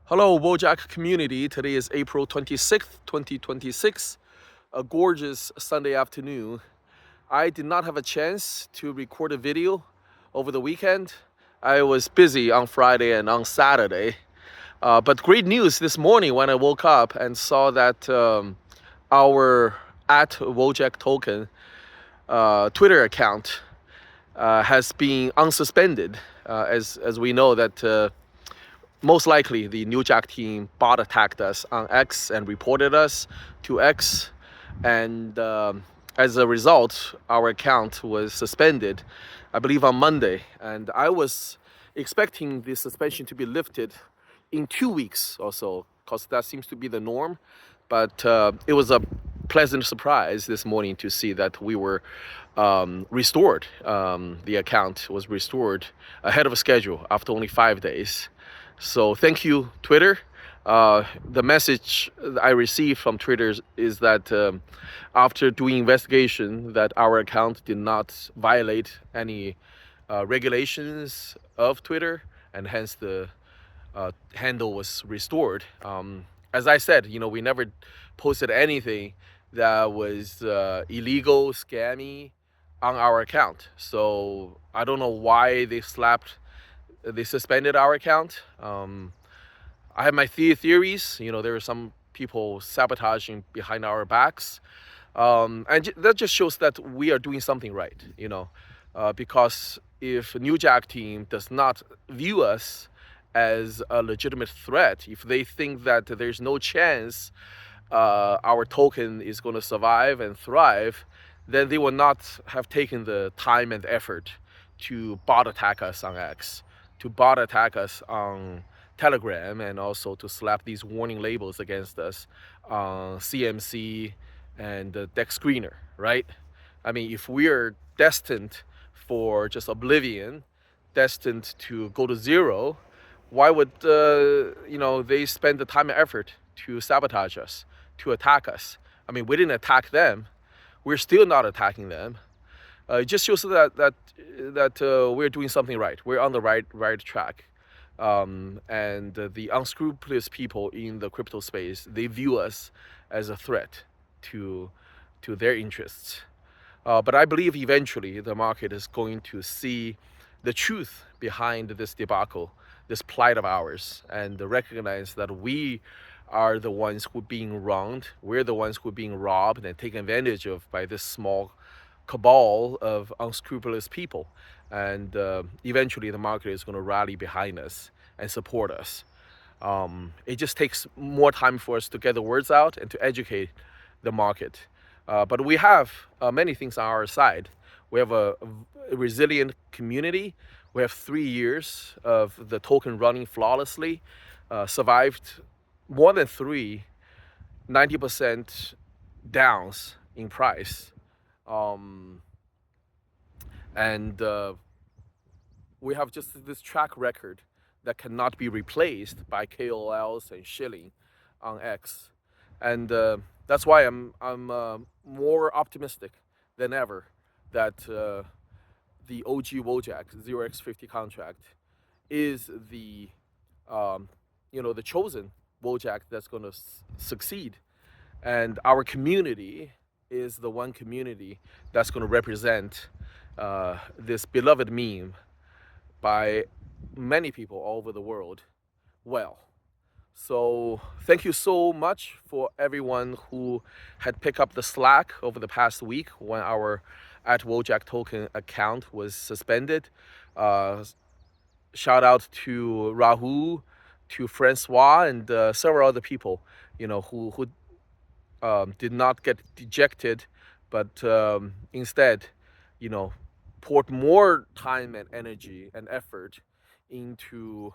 Hello, Wojak community. Today is April 26th, 2026, a gorgeous Sunday afternoon. I did not have a chance to record a video over the weekend. I was busy on Friday and on Saturday. But great news this morning when I woke up and saw that our @Wojak token Twitter account has been unsuspended. As we know that most likely the New Jack team bot attacked us on X and reported us to X, and as a result, our account was suspended, I believe on Monday. And I was expecting the suspension to be lifted in 2 weeks or so, because that seems to be the norm. But it was a pleasant surprise this morning to see that we were restored. The account was restored ahead of schedule after only 5 days. So thank you, Twitter. The message I received from Twitter is that after doing investigation, that our account did not violate any regulations of Twitter, and hence the handle was restored. As I said, we never posted anything that was illegal, scammy on our account. So I don't know why they suspended our account. I have my theories. There are some people sabotaging behind our backs, and that just shows that we are doing something right. Because if New Jack team does not view us as a legitimate threat, if they think that there's no chance our token is going to survive and thrive, then they will not have taken the time and effort to bot attack us on X, to bot attack us on Telegram, and also to slap these warning labels against us on CMC and Dex Screener, right? I mean, if we're destined for just oblivion, destined to go to zero, why would they spend the time and effort to sabotage us, to attack us? I mean, we didn't attack them. We're still not attacking them. It just shows that we're doing something right. We're on the right track. And the unscrupulous people in the crypto space, they view us as a threat to their interests. But I believe eventually the market is going to see the truth behind this debacle, this plight of ours, and recognize that we are the ones who are being wronged. We're the ones who are being robbed and taken advantage of by this small cabal of unscrupulous people. And eventually the market is going to rally behind us and support us. It just takes more time for us to get the words out and to educate the market. But we have many things on our side. We have a resilient community. We have 3 years of the token running flawlessly, survived more than 90% downs in price. And we have just this track record that cannot be replaced by KOLs and shilling on X. And that's why I'm more optimistic than ever that the OG Wojak 0x50 contract is the the chosen Wojak that's going to succeed, and our community is the one community that's going to represent this beloved meme by many people all over the world well. So thank you so much for everyone who had picked up the slack over the past week when our @Wojak token account was suspended. Shout out to Rahul, to Francois, and several other people, who did not get dejected, but instead, poured more time and energy and effort into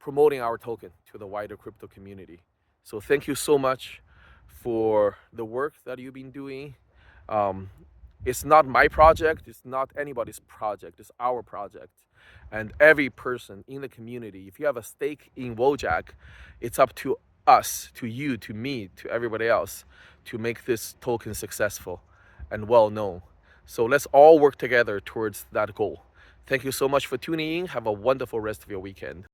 promoting our token to the wider crypto community. So thank you so much for the work that you've been doing. It's not my project, it's not anybody's project, it's our project. And every person in the community, if you have a stake in Wojak, it's up to us, to you, to me, to everybody else, to make this token successful and well known. So let's all work together towards that goal. Thank you so much for tuning in. Have a wonderful rest of your weekend.